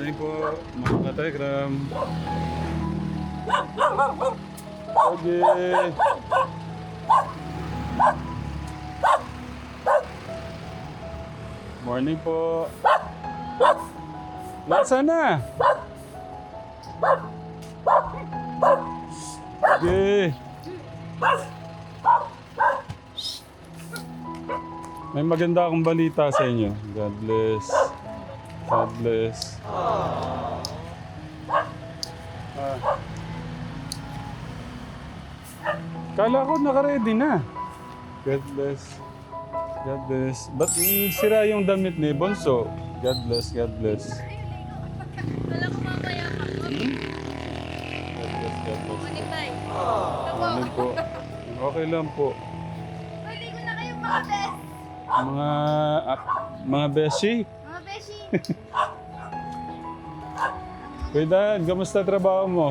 Morning po, mga ka-Telegram. Okay. Morning po. Nasaan na? Okay. May maganda akong balita sa inyo. God bless. God bless. Kala ko naka-ready na. God bless. God bless. Ba't sira yung damit ni Bonso? God bless, God bless. Wala ko mamaya pa. God bless, God bless. Morning, Tay. Morning po. Okay lang po. Pwede ko na kayong mga best. Mga beshi. Mga beshi. Kuya Dad, kamusta trabaho mo?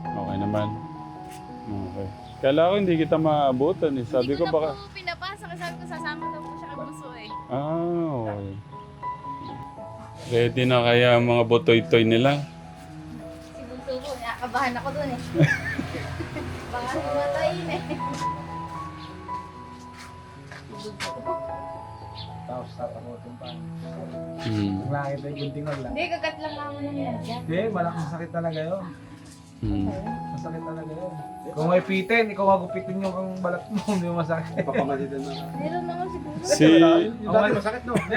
Okay naman. Okay. Kala ko hindi kita maabutan eh. Sabi ko baka... Hindi ko na po pinapasok. Sabi ko sasama daw po siya kay Bunso eh. Okay. Ready na kaya ang mga botoy-toy nila? Si Bunso po, nakakabahan ako dun eh. Baka matayin eh. Tapos tatakotin pa. Hmm. Ang langit ay guntingan lang. Hindi, kagat lang naman ng yan. Hindi, malaking sakit talaga yun. Hmm. Masakit talaga yun. Kung may pitin, ikaw magupitin yung ang balat mo, hindi mo masakit. Papamalitan na. Meron naman si Bunso. Si... Yung dati masakit no? Hindi,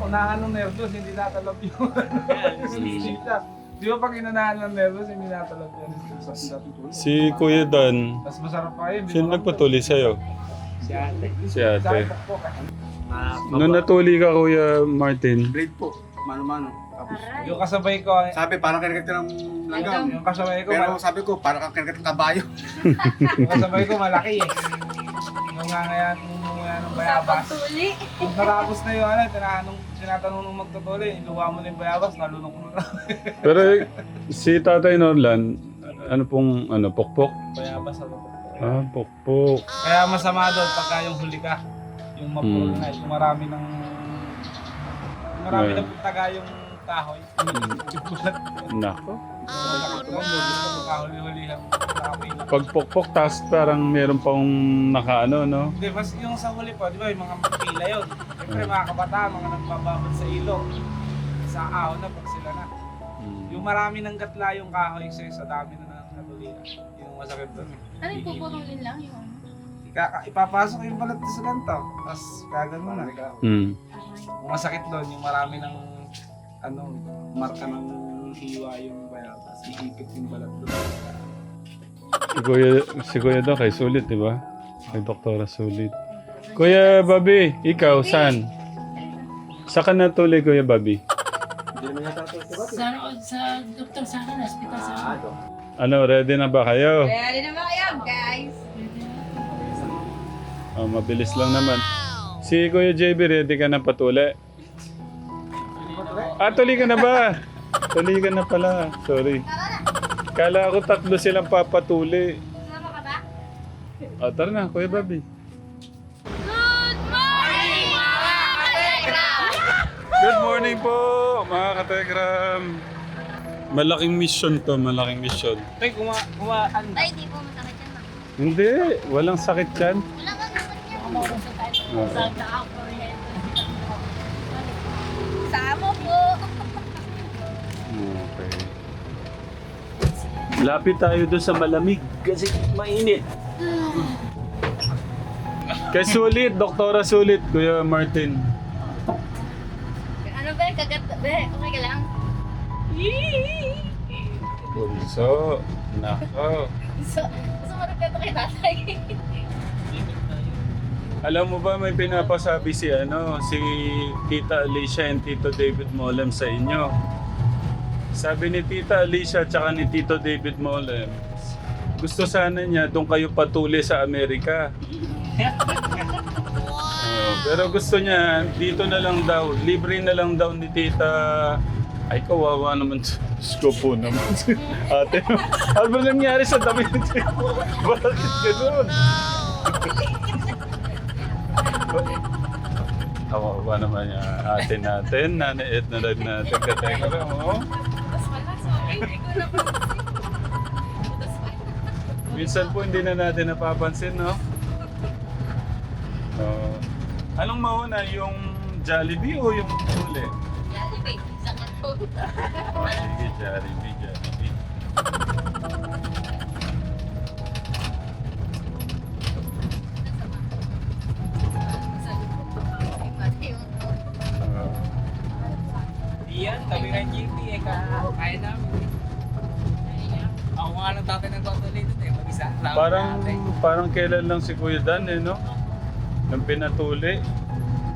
unahan ng nervous, hindi natalab yung sita. Di ba pag inanahan ng nervous, hindi natalab yan. Si Kuya Dan. Mas masarap pa yun. Sino nagpatuli sa'yo? Si ate. Si ate. Na, Nung natuli ka, Kuya Martin, blade po. Mano-mano. Tapos, Aray. Yung kasabay ko, sabi parang kinagat ka ng langgam. yung kasabay ko, Pero sabi ko, parang kinagat ng kabayo. yung kasabay ko malaki eh. Yung nga ng bayabas. Pagtuli. Kung natapos na yung ano, tinatanong nung magtutuli, iluwa mo na yung bayabas, nalunok mo na. pero si Tatay Norlan, ano pong, pokpok? Bayabas ano po. Ah, pokpok. Kaya masama doon pagka yung huli ka, yung mapuro na, yung marami ng taga yung kahoy. Nako. Pagkahuli-hulihan. Pag pokpok, tas parang meron pang nakaano, no? Hindi, mas yung sa huli po, di ba, yung mga pila yun. Siyempre mga kabataan, mga nagbababad sa ilog. Sa ahon na pag sila na. Yung marami ng gatla yung kahoy sa dami na natulina. Yung masakit doon. Ano yung puputulin lang yung ano? Ipapasok yung balat sa ganito. Tapos kagano na. Hmm. Yung masakit doon, yung marami ng marka ng hiwa yung bayabas. Iipit yung balat doon. Si Kuya daw kay Sulit, di ba? Kay Doktora Sulit. Kuya Bobby, ikaw, saan? Saan ka natuli, Kuya Bobby? Hindi naman yata ito. Sa doktor sa akin, hospital sa akin. Ano, ready na ba kayo? Ready na ba kayo, guys? Oh, mabilis lang naman. Si Kuya JB, ready ka na patuli? Ah, tuli ka na ba? Tuli ka na pala. Sorry. Kala ko tatlo silang papatuli. Sama ka ba? Ah, tara na, Kuya Bobby. Good morning, mga ka-Telegram! Good morning po, mga ka-Telegram. Malaking mission to, malaking mission. Tay, Tay, di po masakit yan, ma. Hindi, walang sakit yan. Wala kang sakit yan. Sa tayo. Sa taak ko rin. Sama po. Okay. Lapit tayo doon sa malamig kasi mainit. Kay Sulit, Doktora Sulit, Kuya Martin. Ano ba? Kagat ba? Okay ka lang? Bunso, nako. Gusto mo nagkato kay tatay? Alam mo ba may pinapasabi si Tita Alicia and Tito David Molem sa inyo? Sabi ni Tita Alicia at ni Tito David Molem, gusto sana niya doon kayo patuli sa Amerika. Pero gusto niya dito na lang daw, libre na lang daw ni Tita. Ay, kawawa naman. Diyos ko po naman. Ate, ano ba nangyari sa damit? Bakit gano'n? Kawawa naman yung ate natin, Nanay Edna rin natin, katekra mo. Butas pala, sorry. Hindi ko napansin. Butas pala. Minsan po hindi na natin napapansin, no? Anong mauna, yung Jollibee o yung huli? Jollibee, isa ka to. Sige, Jollibee, Jollibee. Ah, Iyan, kami ng GP eh, kaya namin. Ako nga lang tatay ng totally dito eh, mag-isa. parang kailan lang si Kuya Dan, eh, no? Nang pinatuli.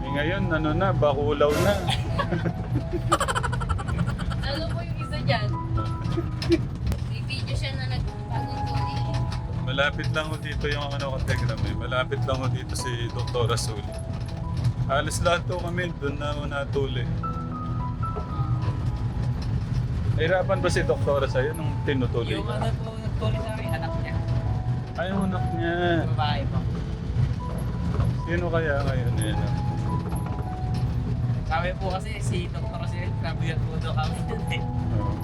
Eh, ngayon, ano na, bakulaw na. Ano po yung isa dyan? May video siya na nagbagong tuli. Malapit lang ko dito yung ano, kategram, eh. Malapit lang ko dito si Dr. Rasuli. Halos lahat to kami, doon na ako natuli. Nahirapan ba si Doktora sa'yo nung tinutuli Yung ka? ano po, nagtuloy sa akin, anak niya. Ay, yung anak niya. Babae po. Sino kaya ngayon yun? Sabi po kasi si Dr. kasi nabigat po daw kami dun eh. Oh.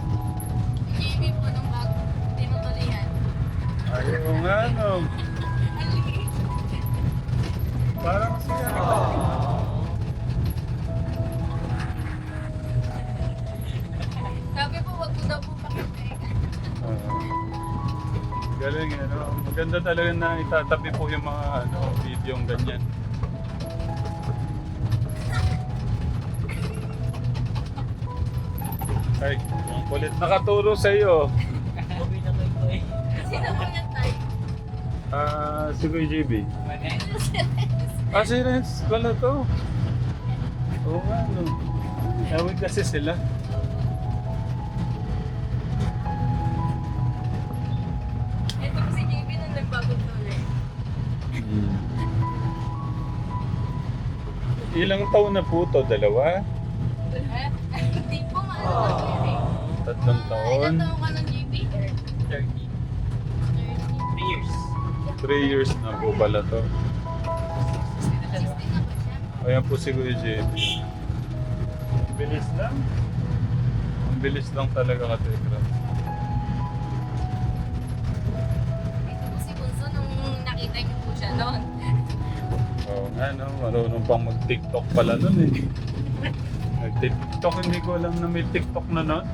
JB po nung bago tinutulihan. Ayaw nga, no? Parang siya. Sabi po, wag po daw po pakita. Galing, ano? Maganda talaga na itatabi po yung mga ano, video yung ganyan. Ay, ang kulit nakaturo sa iyo. Uwi na ko ito eh. Sino po yan tayo? Si Kuya JB. Si Renz pala to. Oo nga, no. Tawag kasi sila. Ito po si JB nung nagbagong tuli. Ilang taon na po to? Dalawa? Hindi po maano yan eh. 3 taon? Ilang taon ka ng JB? 30. 3 years. 3 years na po pala to. 16 na po siya. Ayan po si Kuya JB. Ang bilis lang. Ang bilis lang talaga ka, Tekra. Ito po si Bunso nung nakita niyo po siya noon. Oo nga, no? Marunong pang mag-TikTok pala nun eh. Nag-TikTok, hindi ko alam na may TikTok na nun.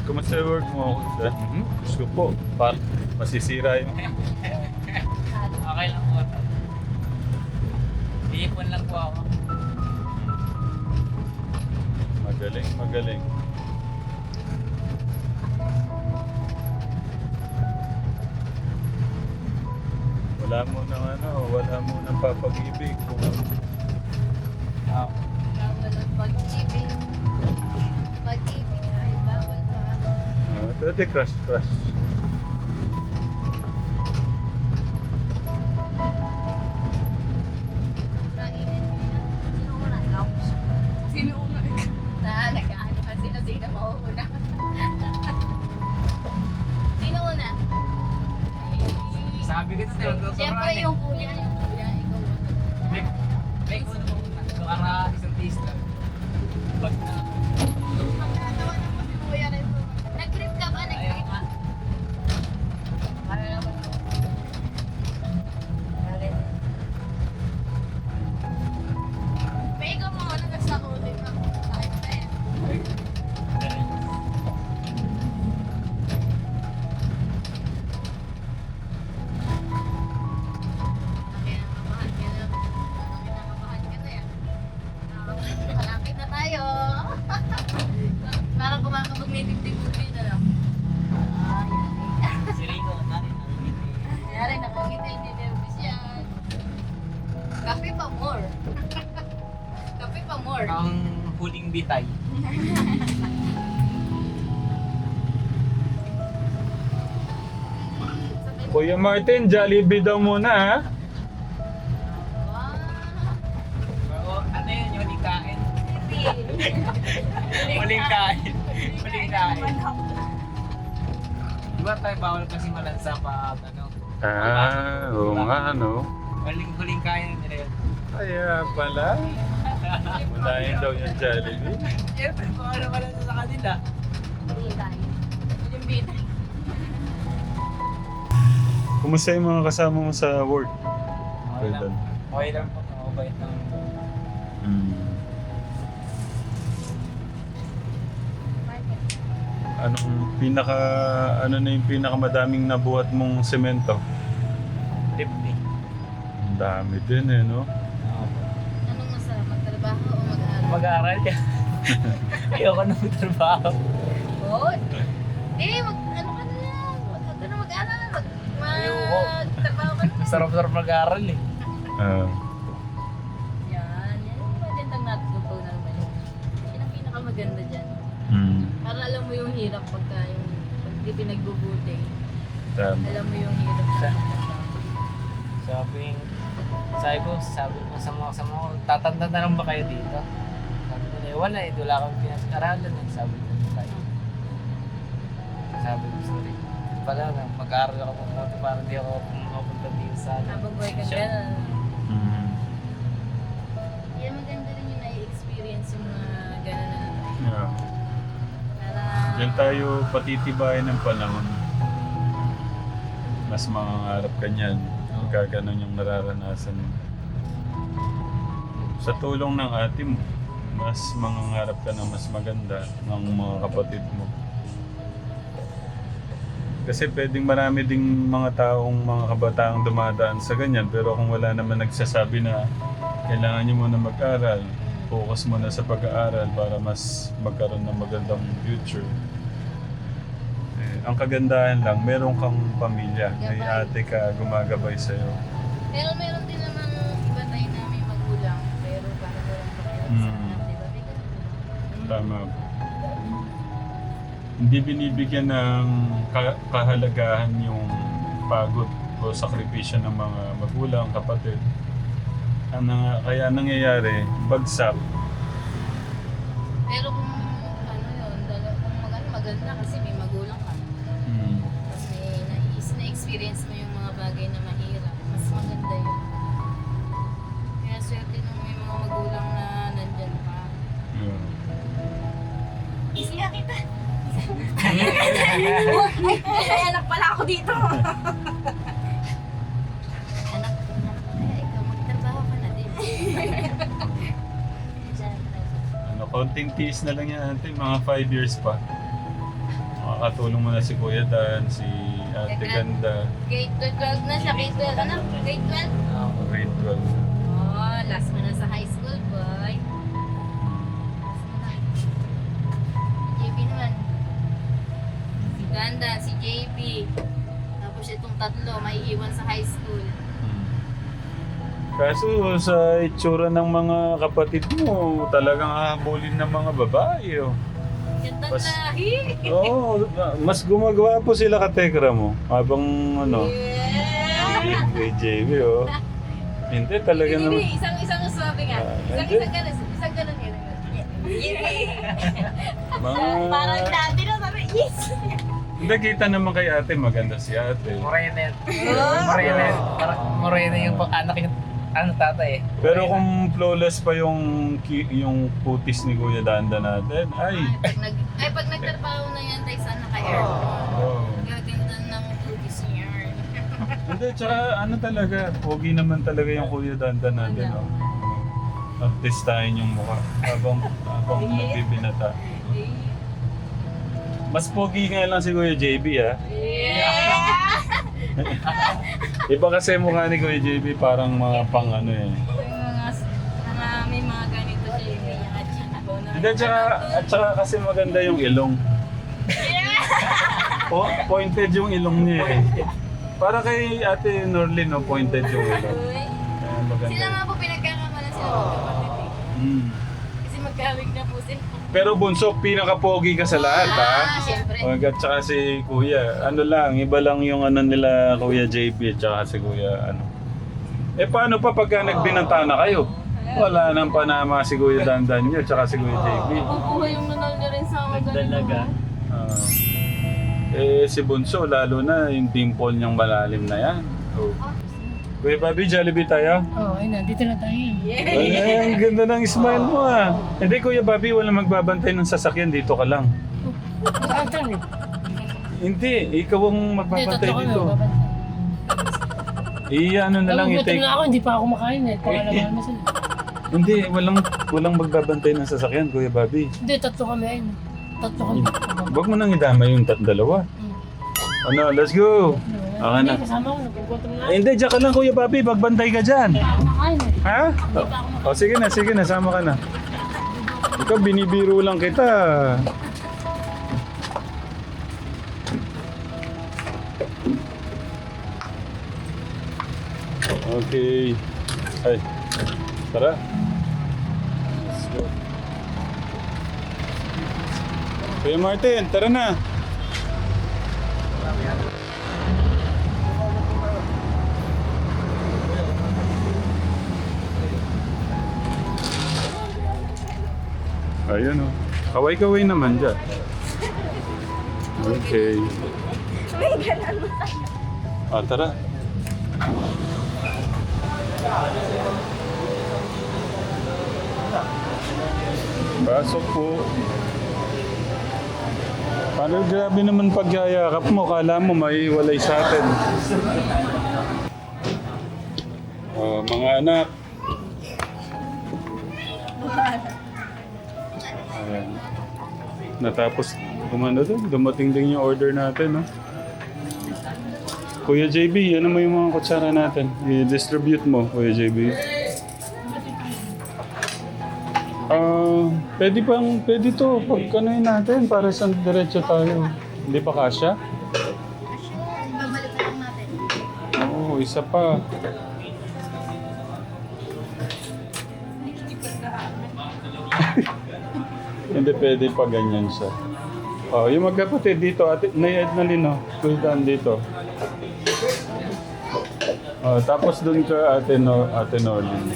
Kumusta yung work mo ako dyan? Diyos ko po, parang masisira yung... Okay lang po. Iipon lang po ako. Magaling, magaling. Wala mo nang ano, wala mo nang papag-ibig. Bawal ang pag-ibig. Pag-ibig ay bawal pa. Pwede crush. Kainin mo yan. Sino una? Ikaw? Sino una? Nag-ano ka sino mauuna. Sino una? Sabi ko sa Dr. Siyempre yung kuya, ikaw una. May ko na po muna. Para isang taste lang. Pag na. Magkatawa na po si kuya rin po. Nag-grip ka ba? Ayaw Nag-grip? nga. Para naman. May ikaw mo ano nasa ulit na. Kahit na yan. Kinakabahan ka na. Kinakabahan ka na yan. Malapit na tayo. Parang kumakabog na yung dibdib dito na. Si Rico, natin. Kaya nakangiti, hindi nervous yan. Kape pa more. Kape pa more. Ang huling bitay. Kuya Martin, Jollibee daw muna ha. Wow. Oo, ano yun yung huling kain? Hindi. Huling kain. Huling kinain. Diba tayo bawal kasi malansa pa ano? Oo nga, no? Huling kain nila yun. Kaya pala. Unahin daw yung Jollibee. Siyempre, baka na malansa sa kanila. Bitay. Yung bitay. Kumusta yung mga kasama mo sa work? Okay lang. Okay lang po. Mabait lang. Ano na yung pinakamadaming nabuhat mong semento? 50. Ang dami din eh, no? Anong masarap? Magtrabaho o mag-aaral? Mag-aaral ka. Ayoko na magtrabaho. Oo. Ano ka na lang? Huwag ka na mag-aaral. Ayoko. Magtrabaho ka na. Sarap-sarap mag-aaral eh. Yan yung magandang natutunan naman yun. Yan ang pinakamaganda dyan. Para alam mo yung hirap pag di pinagbubuti. Tama. Alam mo yung hirap. Sabi ko sa mga ko, tatanda na lang ba kayo dito? Sabi ko na, wala eh, wala kang pinag-aralan eh. Sabi ko, sorry. Pala na, mag-aaral ako mabuti para di ako mapunta dito sa Habang buhay ka siya. gano'n. Yan maganda rin yung nai-experience yung mga gano'n na Yeah. para Diyan tayo patitibayan ng panahon. Mas mangangarap ka niyan. Magkaganon yung nararanasan mo. Sa tulong ng ate mo, mas mangangarap ka ng mas maganda ng mga kapatid mo. Kasi pwedeng marami ding mga taong, mga kabataang dumadaan sa ganyan, pero kung wala naman nagsasabi na kailangan nyo muna mag-aral, focus mo na sa pag-aaral para mas magkaroon ng magandang future. Ang kagandahan lang, meron kang pamilya, may ate ka gumagabay sa'yo. pero meron din naman iba tayo na may magulang pero parang walang pakialam sa anak, di ba? May ganun. Tama. Hindi binibigyan ng kahalagahan yung pagod o sakripisyo ng mga magulang, kapatid. Kaya nangyayari, bagsak. Pero kung ano yun, kung maganda kasi may magulang ka. Tapos may na-experience mo yung mga bagay na mahirap. Mas maganda yun. Kaya swerte nung may mga magulang na nandyan pa. Yeah. Isiya kita! Ay, anak pala ako dito! Anak, ikaw magtrabaho ka na din. Konting tiis na lang yan ate, mga 5 years pa. Makakatulong mo na si Kuya Dan, si Ate Ganda. Grade 12 na siya, grade 12. Ano? Grade 12? Grade 12. Oh, last mo na sa high school, boy. Last mo na. Si JB naman. Si Ganda, si JB. Tapos itong tatlo, may iwan sa high school. Kaso sa itsura ng mga kapatid mo, talagang hahabulin ng mga babae. Oh. Gandang Pas- lahi! Oo, mas gumagawa po sila katekra mo. Habang ano, Yeah! kay JB oh. Hindi talaga naman. Hindi, isang sabi nga. Isang ganun yun. Parang dati na sabi, yes! Hindi, kita naman kay ate, maganda si ate. Morena yung anak yung tatay eh. Pero kung flawless pa yung putis ni Kuya Danda natin, ay. Pag nagtrabaho na yan, tayo sana ka-air. Oh. Gaganda ng cookies niya. Hindi, tsaka ano talaga, pogi naman talaga yung Kuya Danda natin. Oh. Artistahin yung mukha habang nagbibinata. Mas pogi nga lang si Kuya JB ah. Iba kasi mukha ni Kuya JB parang mga pang ano eh. May mga ganito siya yung Hindi, at saka kasi maganda yung ilong. Pointed yung ilong niya eh. Para kay Ate Norlin, no, pointed yung ilong. Kaya maganda. Sila nga po pinagkakamalan sila magkapatid eh. Kasi magkawig na po sila. Pero bunso, pinaka-pogi ka sa lahat ha. Siyempre. At saka si Kuya, ano lang, iba lang yung ano nila Kuya JB at saka si Kuya ano. Eh paano pa pagka nagbinanta na kayo? Wala nang panama si Kuya Dandan nyo at saka si Kuya JB. Mabubuhay yung nanal niya rin sa mga ganito. Si Bunso, lalo na yung dimple niyang malalim na yan. Oh. Kuya Bobby, Jollibee tayo? Oo, ayun na. Dito na tayo. Ay, ang ganda ng smile mo ah. Hindi Kuya Bobby, walang magbabantay ng sasakyan. Dito ka lang. Atan eh. Hindi, ikaw ang Hindi, magbabantay tatlo kami. dito. Ano na lang, Nagugutom i-take. na ako, hindi pa ako makain eh. Pangalaman na sila. Hindi, walang magbabantay ng sasakyan, Kuya Bobby. Hindi, tatlo kami ayun. Tatlo kami. Huwag mo nang idama yung dalawa. Ano, let's go! Okay na. Hindi, kasama ko. Nagugutom na. Hindi, diyan ka lang Kuya Bobby, magbantay ka dyan. Hindi pa ako makain eh. Ha? O sige na, sama ka na. Ikaw, binibiro lang kita. Okay. Ay, tara. Let's go. Kuya Martin, tara na. Ayun o. Kaway-kaway naman dyan. Okay. Tara. Pasok po. Paano grabe naman pagyayakap mo? Kala mo may walay sa atin. Mga anak. Ayan. Natapos dumating din yung order natin, no? Kuya JB, ano mo yung mga kutsara natin? I-distribute mo, Kuya JB. Pwede to. Pagkanoin natin para sa diretso tayo. Hindi pa kasya? Babalik na lang natin. Oo, isa pa. Hindi pwede pa ganyan siya. Yung magkapatid dito, naiad na lino. Kulitan dito. Tapos dun ka Ate Norlin.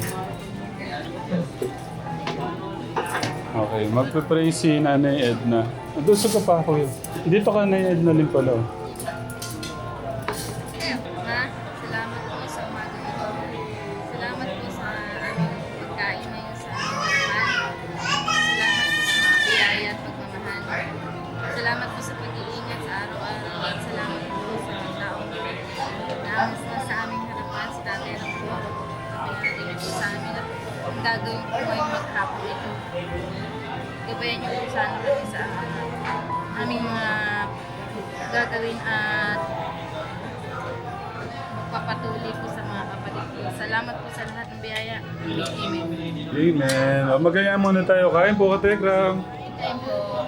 Okay, magpe-pray si Nanay Edna. Doon sa pa ako yun. Dito ka Nanay Edna din pala. Ma, salamat po sa umaga ito. Salamat po sa aming pagkain ngayon sa aming Salamat po sa mga biyaya at pagmamahal. Salamat po sa pag-iingat sa araw-araw. At salamat po sa taong na sa aming harapan, si Tatay ng po. Pagkain po sa amin at ang gagawin po ngayong maghapon ito. Gabayan niyo po sana kami sa aming mga gagawin at magpapatuloy po sa mga kapatid ko. Salamat po sa lahat ng biyaya. Amen. Amen. Magaya muna tayo. Kain po, Katekram. Kain po.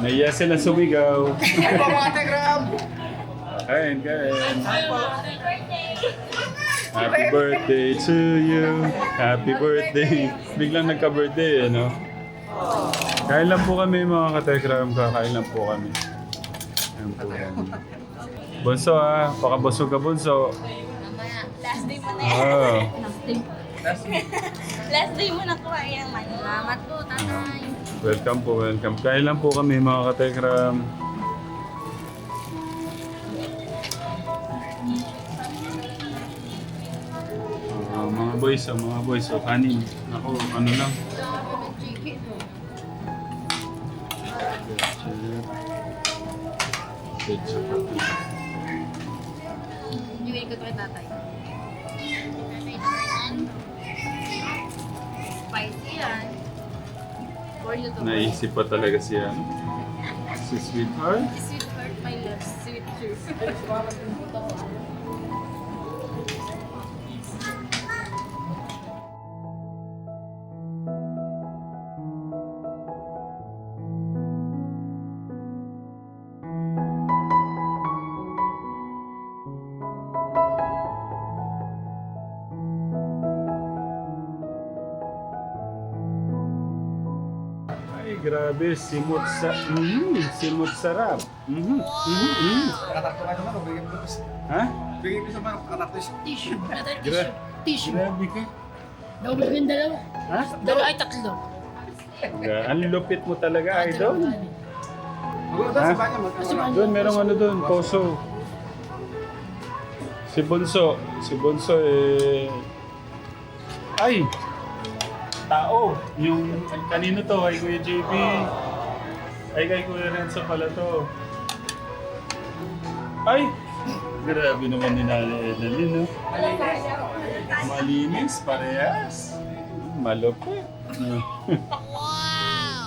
Naiya sila sumigaw. Ay po mga Tegram! Kain. Happy birthday to you. Happy birthday. Biglang nagka-birthday, no? Kain lang po kami mga Katekram. Kakain lang po kami. Ayan po. Bunso pakabusog ka Bunso. Mamaya. Last day mo na yan. Ah, Last day mo na kumain ng money. Salamat po, Tatay. welcome po. Kain lang po kami mga Katekram. Mga boys, kanin. Ako, ano lang. Chicken. Yung ikot ko kay Tatay. Spicy yan. For you to Naisip pa talaga siya. Si Sweetheart. Sweetheart, my love, sweet juice. Ay, grabe. Simot sarap. Nakatakto ka naman, bigyan mo ito. Ha? Bigyan mo sa mga nakatakto siya. Tissue. Tatay, Gra- tissue. Grabe ka. Double ko yung dalawa. Ha? Dalawa ay tatlo. Ang lupit mo talaga, idol. Maganda sa banyo, magkakaroon. Doon, merong ano doon, poso. Si Bunso. Si Bunso Ay! Tao! Yung kanino to? Ay Kuya JB. Ay kay Kuya Renzo pala to. Ay! Grabe naman ni Nanay Edeline, no? Malinis, parehas. Malupit.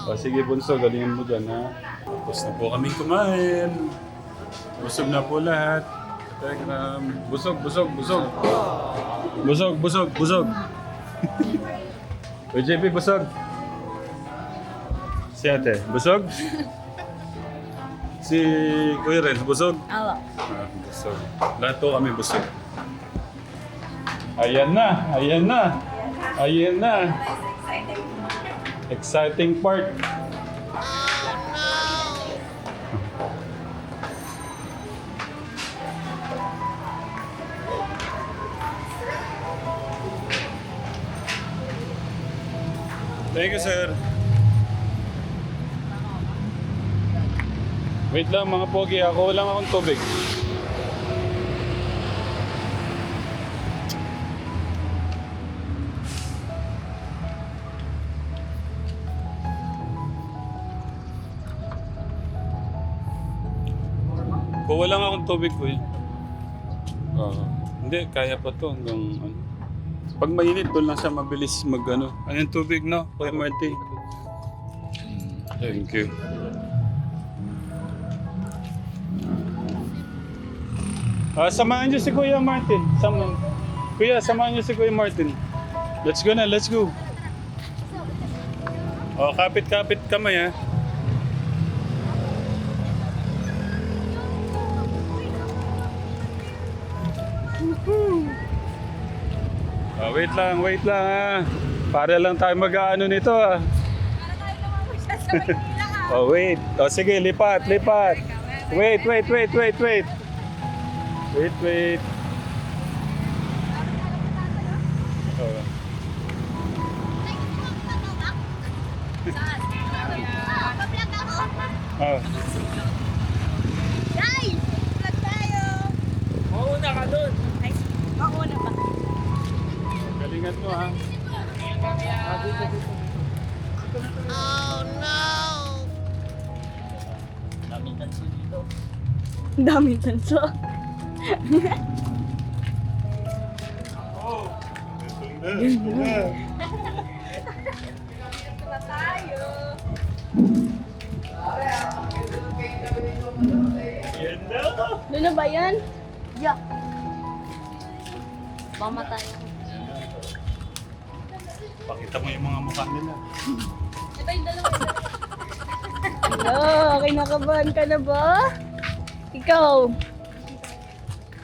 O sige Bunso, galingan mo dyan, ha? Tapos na po kami kumain. Busog na po lahat. Telegram. Busog. Busog. Uy, JP, busog. Si ate, busog? Si Kuya Renz, busog? Awa. Busog. Lahat po kami busog. Ayan na. Exciting part. Thank you, sir. Wait lang mga pogi, ako lang akong tubig. Kuha lang akong tubig ko eh. Hindi, kaya pa to hanggang ano. Pag mainit, doon lang siya mabilis mag ano. Anong tubig, no? Kuya Marty. Thank you. Samahan niyo si Kuya Martin. Kuya, samahan niyo si Kuya Martin. Let's go na, let's go. Kapit-kapit kamay, ha? Wait lang ha. Para lang tayo mag-aano nito ha. Wait. Sige, lipat. Wait. Guys! Vlog tayo! Mauna ka doon. Ay, mauna ba? Galingan mo ha. Ang daming tanso. Doon na ba yan? Yeah. Mamatay ako. Pakita mo yung mga mukha nila. Ito yung dalawa. Hello, kinakabahan ka na ba? Ikaw.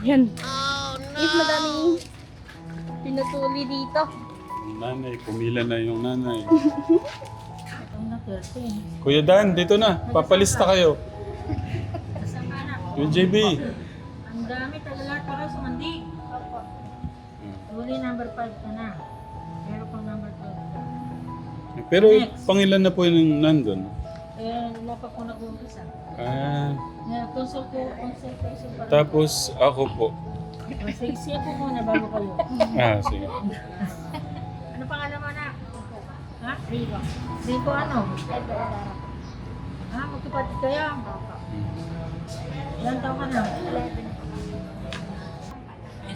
Yan. Is madaming pinatuli dito. Yung nanay, pumila na yung nanay. Kuya Dan, dito na. Papalista kayo. Yung JB. Ang dami talaga para sumandi. Uli number 5 ka na. Meron pang number 12. Pero pangilan na po yung nandun? Wala pa po nag-uumpisa. Consultation pa. Tapos ako po. Sige po muna bago kayo. Sige. Ano pangalan mo na? Ha? Rico. Rico ano? Magkapatid kayo? Ilan taon ka na? 11.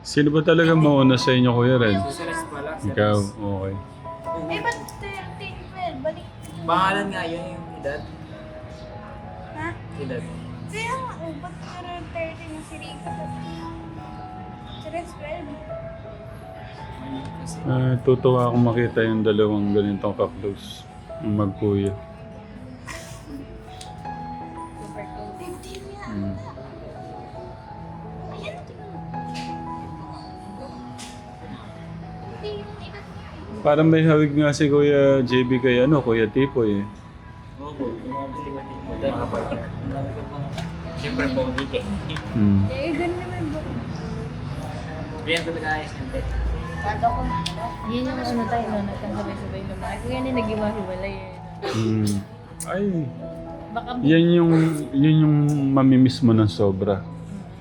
Sino ba talaga mauna sa inyo, Kuya Red? Ikaw, okay. Eh, ba't 13, 12? Balik. Pangalan nga yun yung edad. Ha? Edad. Kaya nga, ba't 13 yung si Rico? Si Red 12. Tutuwa akong makita yung dalawang ganitong ka-close. Yung magkuya. Super cool. 15 nga. Ayan, tingnan mo. Hindi yung edad niya eh. Parang may hawig nga si Kuya JB kay Kuya Tipoy eh. Oo, mga partner. Siyempre po, hindi eh. Eh, ganun naman ba? Riyan talaga ayos nante. Yan yung ano tayo, no? Nagkasabay-sabay naman. Kung yan yung nag-iwahiwalay eh. Ay, Baka yun yung mamimiss mo ng sobra.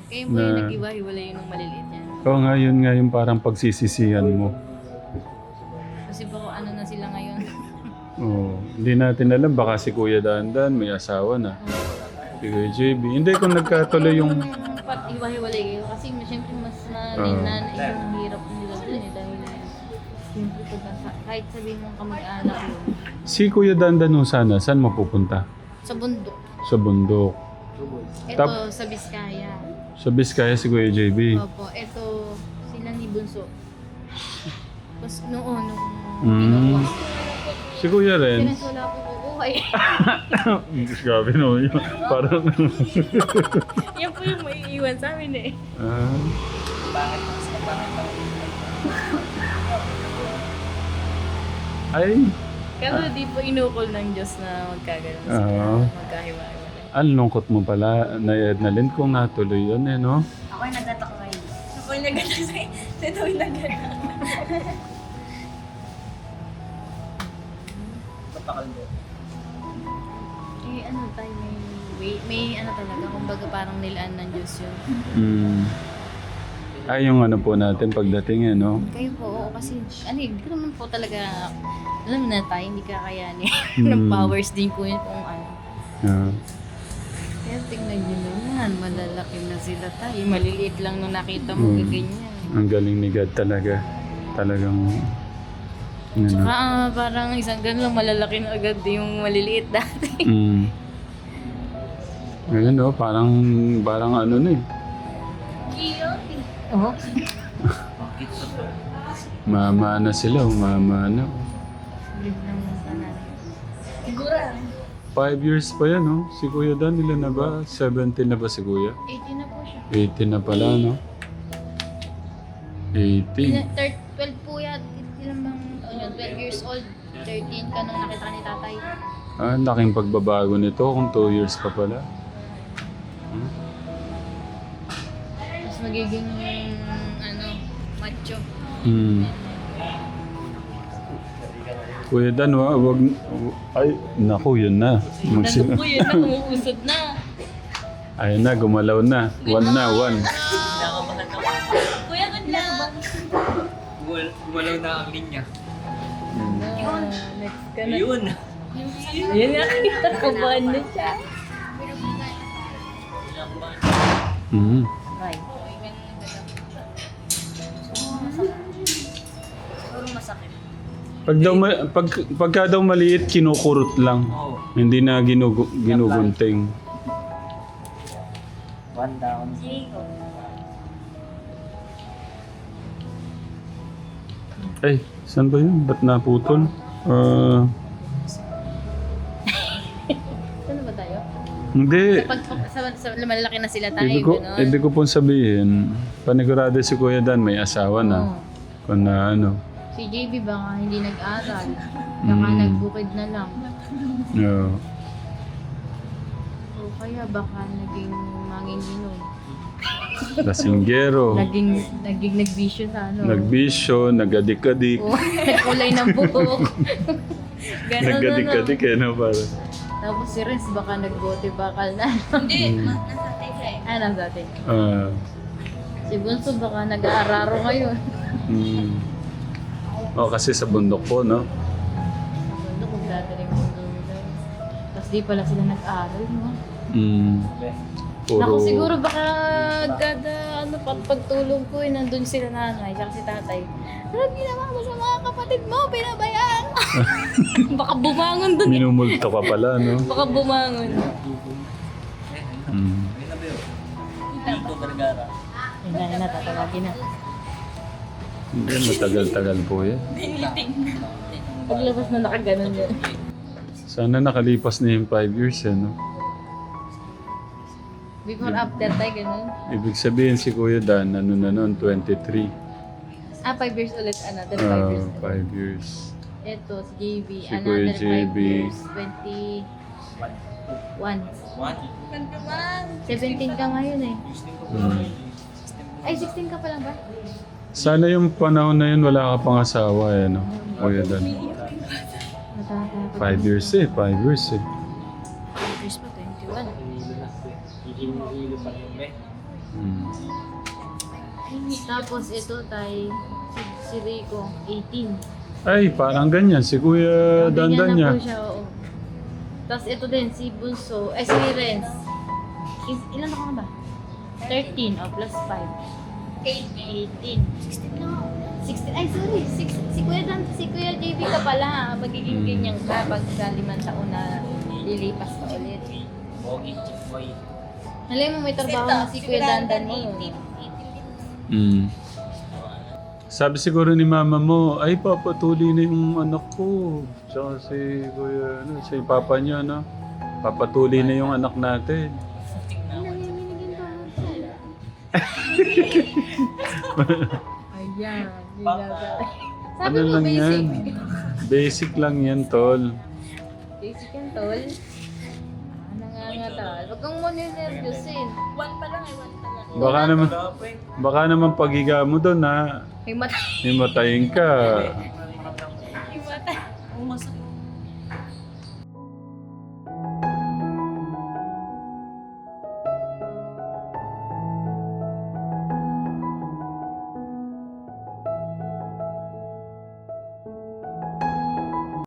kayo po yung Na- nag-iwa-hiwalay yung maliliit yan. Oo nga, yun nga yung parang pagsisisihan mo. Kasi baka ano na sila ngayon. Oo. Hindi natin alam, baka si Kuya Dandan may asawa na. Si Kuya JB. Hindi, kung nagkatuloy yung... Pag-iwa-hiwalay kayo kasi siyempre mas yung hirap nila dun eh dahil siyempre kahit sabihin mong kamag-anak yun. Si Kuya Dandan nung sana, saan mapupunta? Sa bundok. Sa bundok. Ito sa Biskaya. Sa Biskaya si Kuya JB. Opo, ito sila ni Bunso. Tapos nung Mm. kinukuha. Si Kuya rin. Kasi wala akong kukuha eh. Grabe no yun. Parang... Yan po yung maiiwan sa amin eh. Ah. Ay, Pero di po inukol ng Diyos na magkaganon sila. Oo. Magkahiwa-hiwalay. ang lungkot mo pala na Ednalyn kung natuloy yun eh, no? Ako'y nagatak kayo. Ako'y nagatak sa'yo. Sa'yo nagatak. Eh ano tayo may ano talaga, kumbaga parang nilaan ng Diyos yun. Mm. Ay, yung ano po natin pagdating eh, no? Kayo po, oo, kasi ano hindi ko naman po talaga, alam na tayo, hindi kakayanin. Mm. Ng powers din po yun kung ano. Ah. Kaya tingnan nyo naman, malalaki na sila tayo. Maliliit lang nung nakita mo, ganyan. Ang galing ni God talaga. Talagang... Tsaka Ano. parang isang ganun lang malalaki na agad yung maliliit dati. Mm. Ngayon, no? Parang ano na eh. Oo. Mama na sila, umama na. Biglang sana. 5 years pa yan, no? Si Kuya Dan, ilan na ba? 17 na ba si Kuya? 18 na po siya. 18 na pala, no? 18. 12 po yan. Ilan bang taon yun? 12 years old. 13 ka nung nakita ka ni tatay. Ah, laking pagbabago nito kung 2 years pa pala. Mas magiging, ano, macho. Hmm. Kuya Dan, wag... Ay, naku, yun na. Nandun po yun na, umuusod na. Ayun na, gumalaw na. 1 na, 1. Kuya, good luck! Gumalaw na ang linya. Next ka na. Ayun! Ayun nga, kabahan na siya. Mm. Right. Siguro masakit. Pagka daw maliit, kinukurot lang. Oo. Hindi na ginugunting. 1 down. Ay, saan ba yun? Ba't naputol? Saan ba tayo? Hindi. Sa malalaki na sila tayo, gano'n. Hindi ko pong sabihin, panigurado si Kuya Dan may asawa na. Oo. Kung na ano. Si JB baka hindi nag-aral. Baka nagbukid na lang. No. O kaya baka naging manginginom. Lasinggero. Naging nagbisyo sa ano. Nagbisyo, nagadik-adik. Oo, kulay ng buhok. Ganun Nagadik-adik eh, no? Para. Tapos si Renz baka nagbote bakal na. Hindi, nasa atin siya eh. Ano dati? Ah. Si Bunso baka nag-aararo ngayon. Oh, kasi sa bundok po, no? Ano kung dati rin yung nila. Tapos di pala sila nag-aral, no? Mm. Naku, siguro baka kada pagtulog ko nandun sila nanay tsaka si tatay. Ano ginawa mo sa mga kapatid mo? Pinabayaan mo. Baka bumangon dun. Minumulto ka pala, no? Baka bumangon. Mm. Dito Vergara. Ayun na, tatawagin na. Hindi, matagal-tagal po yan. Paglabas na nakaganon yun. Sana nakalipas na yung 5 years, eh, no? Before, after tayo, ganun. Ibig sabihin si Kuya Dan, ano na nun, 23. 5 years ulit, another 5 years. 5 years. Ito, si JB, Si another Kuya 5 JB. years. 21. 17 ka ngayon eh. Mm. Ay, 16 ka pa lang ba? Sana yung panahon na yun, wala ka pang asawa, eh, no? Kuya Dan. Natatakot. 5 years eh, 5 years eh. Hinihilo pa rin eh. Hmm. Tapos ito tay, si Rico, 18. Ay, parang ganyan. Si Kuya Dandan niya. Ganyan na po siya, oo. Tapos ito din, si Bunso, si Renz. Ilan ako na ba? 13, plus 5. 18. 16 na ako. 16, ay sorry, si Kuya JB ka pala. Magiging ganyan ka pag sa 5 taon na lilipas ka ulit. Bogi, boy. Alam mo, may trabaho na si Kuya Dandan mo. Hmm. Sabi siguro ni mama mo, ay papatuloy na yung anak ko. Tsaka si Kuya, si papa niya, no? Papatuloy na yung anak natin. Ayan, Ano Sabi mo, lang basic. yan? Basic lang yan, tol. Basic yan, tol. Nangangatal. Huwag kang mo ninervyusin. 1 pa lang eh, 1 pa lang. Baka naman paghiga mo doon, ha? May mata. Himatayin ka.